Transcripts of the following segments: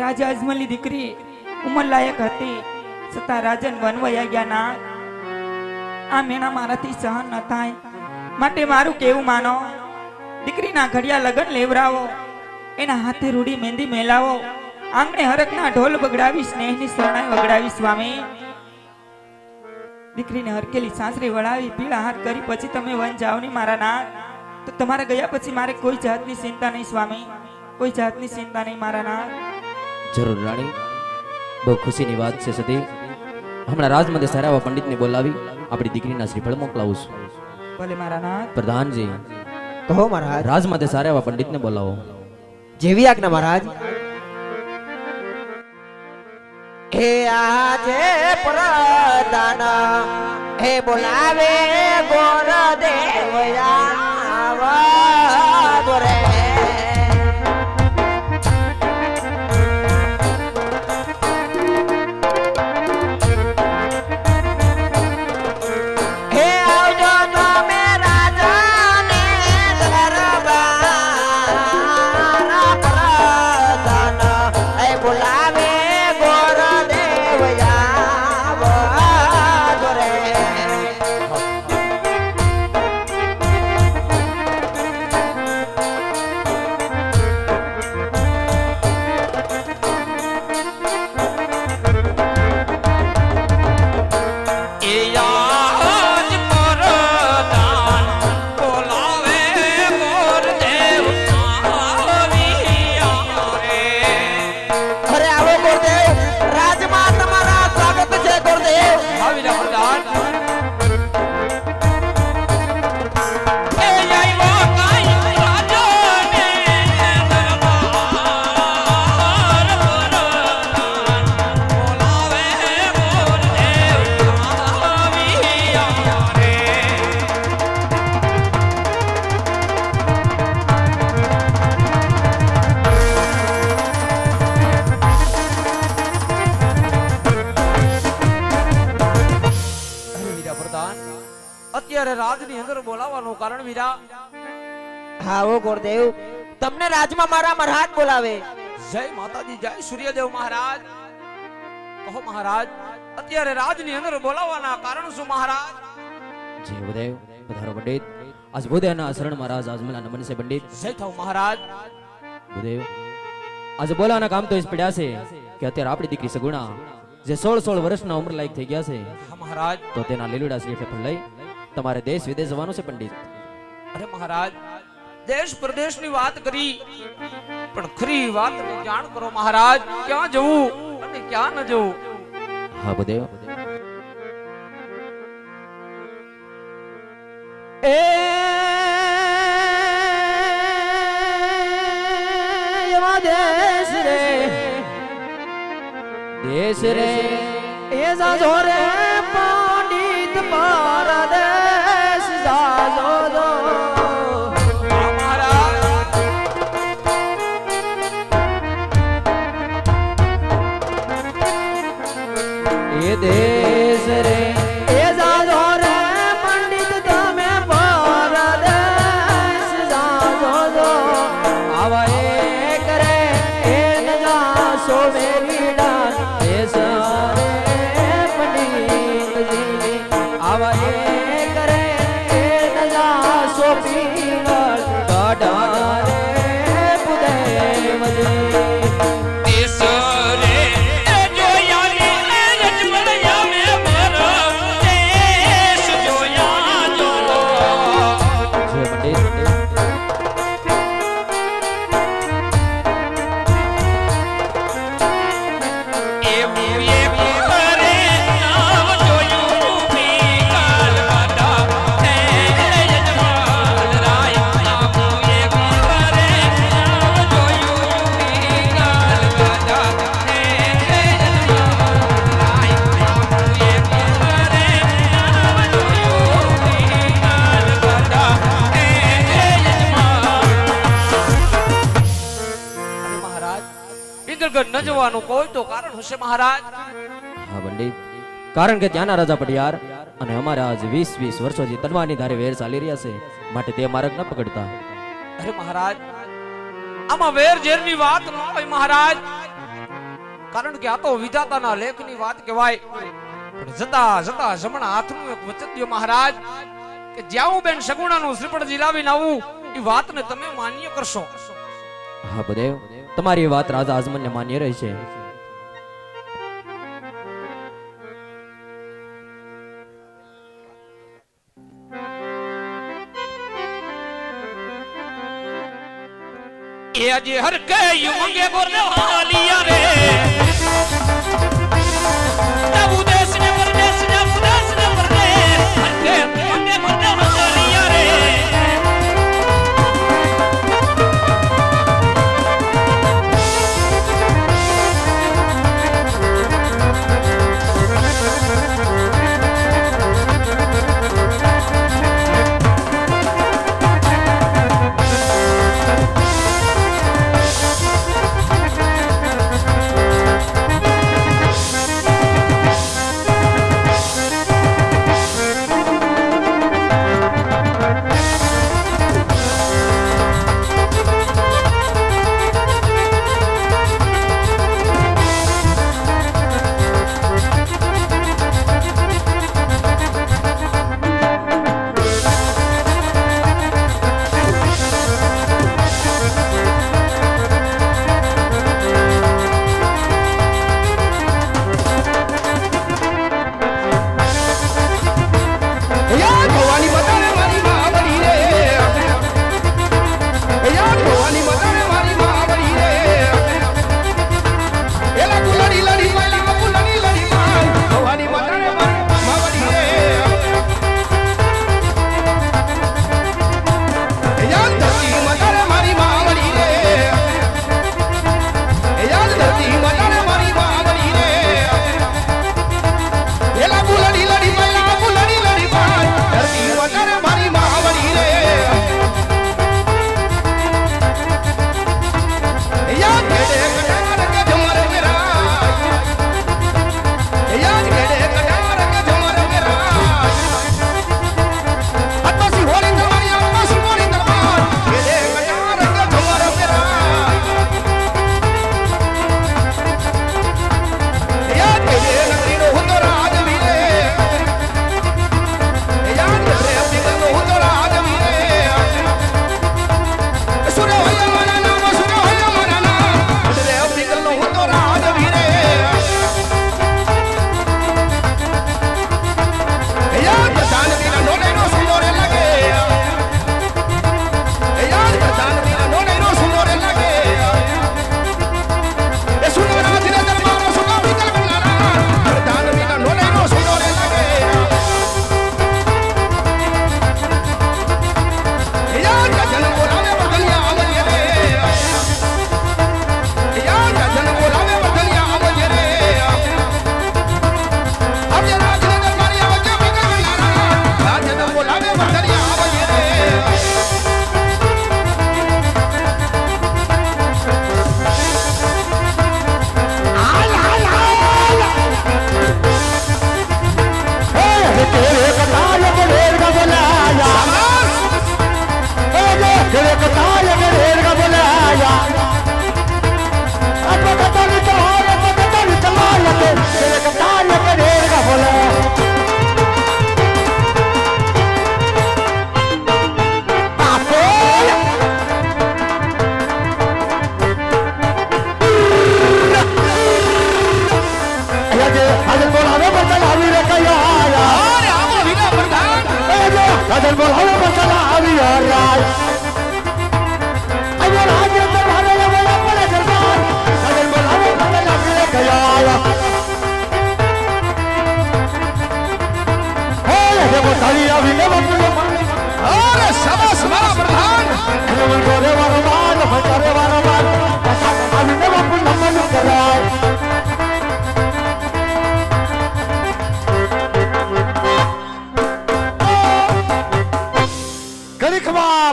રાજા અજમલની દીકરી ઉંમર લાયક હતી, છતાં રાજન વનવયા ગયા ના. આ મેણા મારાથી સહન ન થાય, માટે મારું કેવું માનો. દીકરીના ઘડિયા લગન લેવરાવો, એના હાથે રૂડી મહેંદી મેલાવો, આંગણે હરકના ઢોલ બગડાવી, સ્નેહની શરણાઈ વગડાવી. સ્વામી, દીકરીને હરકેલી સાસરી વળાવી, પીળા હાથ કરી પછી તમે વન જાઓ ની મારા નાથ. તો તમારા ગયા પછી મારે કોઈ જાતની ચિંતા નહીં સ્વામી, કોઈ જાતની ચિંતા નહીં મારા નાથ. જરૂર રાણી, બહુ ખુશીની વાત છે સતી. હમણાં રાજમધ્ય સારા પંડિતને બોલાવી આપણી દીકરીના શ્રીફળ મોકલાવું છું. ભલે મારા નાથ. પ્રધાનજી, કહો મહારાજ. રાજમધ્ય સારા પંડિતને બોલાવો. જેવી આજ્ઞા મહારાજ. હે આજે પ્રધાન હે બોલાવે ગોર દેવયા રે. અત્યારે રાજની અંદર બોલાવવાનું કારણ વીરા. હા ઓ ગોરદેવ, તમને રાજમાં મારા મહારાજ બોલાવે. જય માતાજી, જય સૂર્યદેવ મહારાજ. કહો મહારાજ, અત્યારે રાજની અંદર બોલાવવાના કારણ શું મહારાજ? જય ઉદય, પધારો પંડિત. આજ ઉદયના શરણમાં રાજ આજમલા નમન છે પંડિત. જય થાવ મહારાજ. ઉદય, આજે બોલાવાના કામ તો એ જ પડ્યા છે કે અત્યારે આપણી દીકરી સગુણા જે 16 વર્ષના ઉંમર લાયક થઈ ગયા છે, હા મહારાજ. તો તેના લીલુડા શ્રીફળ લઈ તમારે દેશ વિદેશ જવાનું છે પંડિત. અરે મહારાજ, દેશ પ્રદેશની વાત કરી, પણ ખરી વાત જાણ કરો મહારાજ. ક્યાં જવું અને ક્યાં ન જવું? હા બુદેવ. દેશ રે દેશ રે એ જાજો રે પંડિત પરદેશ જાજો દો. એ દેશ રે એ જાજો રે પંડિત તમે પરદેશ જાજો દો. આવા એક રે એ ન જાશો મેરી ડાલ દેશ રે પંડિતજી. આવા એક રે એ ન જાશો પીગળ કઢા રે પુદેવજી. ન જવાનું કોઈ તો કારણ હશે મહારાજ. હા પંડિત, કારણ કે ત્યાંના રાજા પટિયાર અને અમારા આજ 20 વર્ષોથી તલવારની ધારે વેર ચાલી રહ્યા છે, માટે તે માર્ગ ન પકડતા. અરે મહારાજ, આમાં વેર ઝેરની વાત ન હોય મહારાજ. કારણ કે આ તો વિધાતાના લેખની વાત કહેવાય. પણ જતા જતા જમણા હાથનું એક વચન દ્યો મહારાજ કે જ્યાં હું બેન સગુણાનું શ્રીફળ જીલાવીને આવું એ વાતને તમે માન્ય કરશો. હા બુદેવ, તમારી વાત રાજા આઝમનને માન્ય રહી છે. એ આજે હર કે યુંગે ગોરને વાલિયા રે તબુ દેશ ને પરદેશ ને ઉદાસ ને પરદેશ હર કે યુંગે ગોરને વાલિયા રે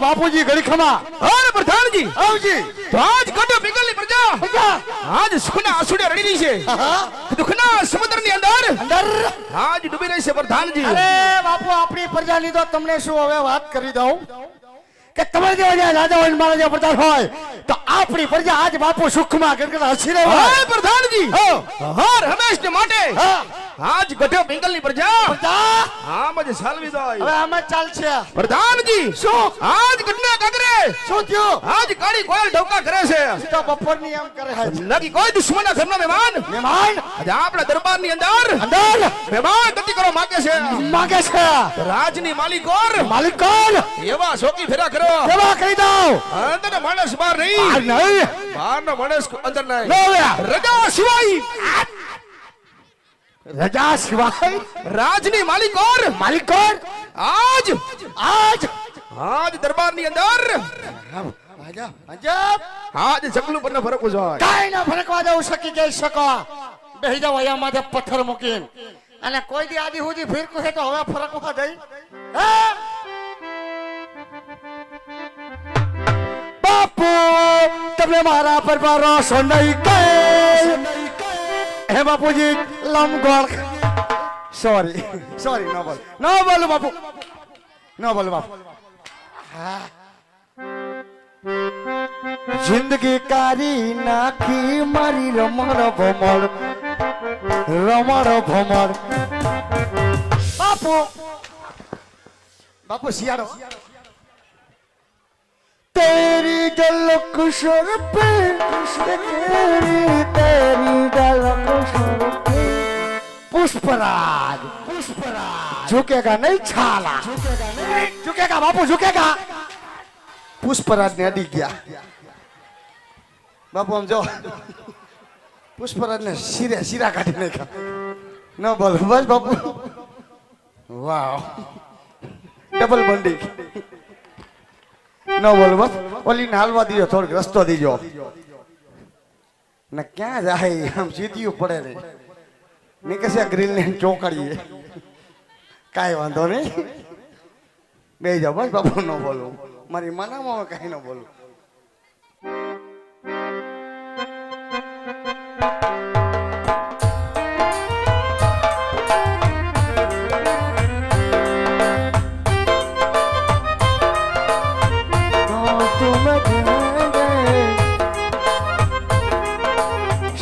બાપુજી ઘડી ખમા. અરે પ્રધાનજી આવજી. તો આજ કટો પિંગલની પ્રજા આજ સુખના આંસુડે રડી રહી છે. દુઃખના સમુદ્રની અંદર આજ ડૂબી રહી છે પ્રધાનજી. અરે બાપુ, આપણી પ્રજાની તો તમને શું હવે વાત કરી દઉં કે તમારે જેવા જ્યાં રાજા હોય ને મારા જેવા પ્રધાન હોય તો આપણી પ્રજા આજ બાપુ સુખમાં ગણગણ હસી રહે હોય. હા પ્રધાનજી હો. હર હંમેશ ને માટે હા. આજ ગઢે બેંગલની પ્રજા પ્રજા આમ જ સાલવી હવે જાય આમાં જ ચાલશે. પ્રધાનજી શું આજ ગઢના કાગરે શું થયું? આજ કાળી કોયલ ઢોકા કરે છે તો બપોરની એમ કરે છે. નકી કોઈ દુશ્મનના ઘરનો મહેમાન મહેમાન આજે આપણા દરબારની અંદર અંદર મહેમાન ગતિ કરો માગે છે માગે છે. રાજની માલિકોર માલિક કોણ? એવા શોકી ફેરા કરો કેવા કહી દઉં? અંદર માણસ બહાર આ નહીં નહીં. બહારનો માણસ અંદર નહીં નો યા. રજા સિવાય રજા સિવાય રાજની માલિકોર માલિક કોણ? આજ આજ દરબારની અંદર રાજા અજબ આજ જંગલું પરનો ફરક ઉજાય કાઈ ના ફરકવા દઉં સકી જઈ શકો. બેહી જાવ અહીંયા માથે પથ્થર મૂકીને અને કોઈ દી આદી સુધી ફિરકું છે તો હવે ફરકવા દઈ. બાપુ તમે મારા પર ભરોસો નહીં કે હે બાપુજી લંબગોળ સોરી ન બોલો બાપુ ન બોલો બાપુ. જિંદગી કારી નાખી મારી રમણ ભમર બાપુ શિયાળો તેરી ઝલક સર પે તેરી ઝલક સર પે પુષ્પરાજ ઝુકેગા નહીં છાલા ઝુકેગા બાપુ ઝુકેગા. પુષ્પરાજ ને અડી ગયા બાપુ. આમ જો પુષ્પરાજ ને શીરા કાઢી નાખ્યા. ન બોલો બસ બાપુ. વાવ ડબલ બંડી. ન બોલો બસ. ઓલી ને હાલવા દીજો થોડોક રસ્તો દીજો ને ક્યાં જાય આમ સીધું પડે રે નીકળશે ગ્રીલ ને ચોકડીએ. કાંઈ વાંધો નહીં બે જાઓ બસ બાપુ. ન બોલું મારી મનામાં કઈ ન બોલું.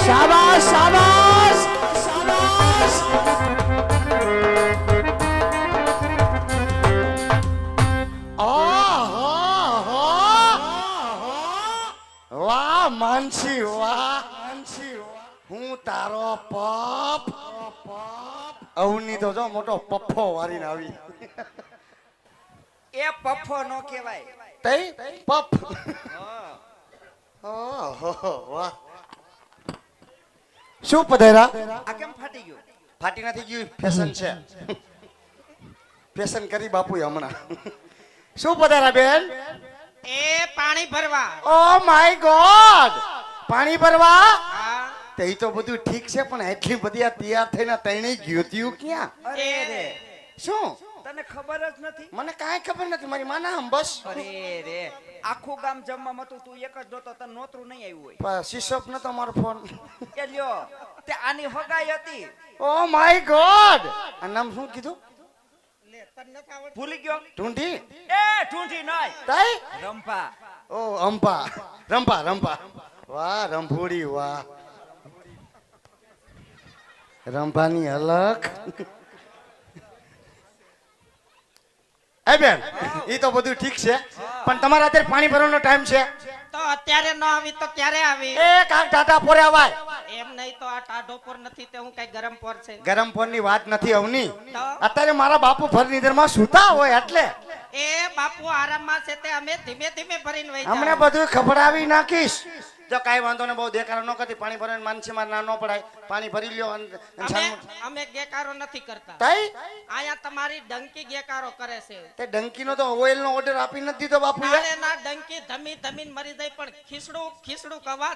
શાબાશ શાબાશ શાબાશ. વાહ માનસી વાહ હું તારો પપ અવની તો જો મોટો પપ્પો વારીને આવી. એ પફો નો કહેવાય. તઈ પપ. ઓહો વાહ. શું પધાર્યા? આ કેમ ફાટી ગયું? ફાટી નથી ગયું, ફેશન છે. ફેશન કરી બાપુ હમણાં. શું પધાર્યા બેન? એ પાણી ભરવા. ઓ માય ગોડ, પાણી ભરવા? હા. તે ઈ તો બધું ઠીક છે પણ એટલી બધી આ તૈયાર થઈને તૈણી ગયું ત્યું ક્યાં? અરે રે શું તને ખબર જ નથી? મને કાંઈ ખબર નથી. મારી માના હમ બસ અરે રે આખું ગામ જમવા મતું તું એક જ નહોતો તને નોતરું નહીં આવ્યું હોય. શિશપ નતો મારો ફોન. એ લ્યો તે આની હગાઈ હતી. ઓ માય ગોડ, આ નામ શું કીધું? ભૂલી ગયો? ઢૂંઢી? એ ઢૂંઢી નહીં, તઈ? રંભા. ઓ અંપા, રંપા. વાહ રંભુડી વાહ. રંભાની અલગ. એ બેન ઈ તો બધું ઠીક છે પણ તમારા અત્યારે પાણી ભરવાનો ટાઈમ છે. તો અત્યારે ન આવી તો ક્યારે આવી? એ કાંક ટાટા પોરે આવાય. એમ નહીં તો આ ટાઢો પર નથી તે હું કઈ ગરમ પર છે. ગરમ ફોનની વાત નથી અવની. તો? અત્યારે મારા બાપુ ફર્નિચરમાં સૂતા હોય એટલે એ બાપુ આરામમાં છે તે અમે ધીમે ધીમે ભરીને વહી હમણાં જાવ. બધું ખબડાવી નાખીશ. જો કાંઈ વાંધો ને બહુ દેખાડો ન કરતી. પાણી ભરવાની માનસીમાં ના ન પડાય. પાણી ભરી લ્યો અમે ગેકારો નથી કરતા. તઈ આયા તમારી ડંકી ગેકારો કરે છે. તે ડંકીનો તો ઓઇલનો ઓર્ડર આપી નથી દીધો બાપુએ. અરે ના ડંકી ધમી ધમીને મરી જાય પણ ખીસડું કવા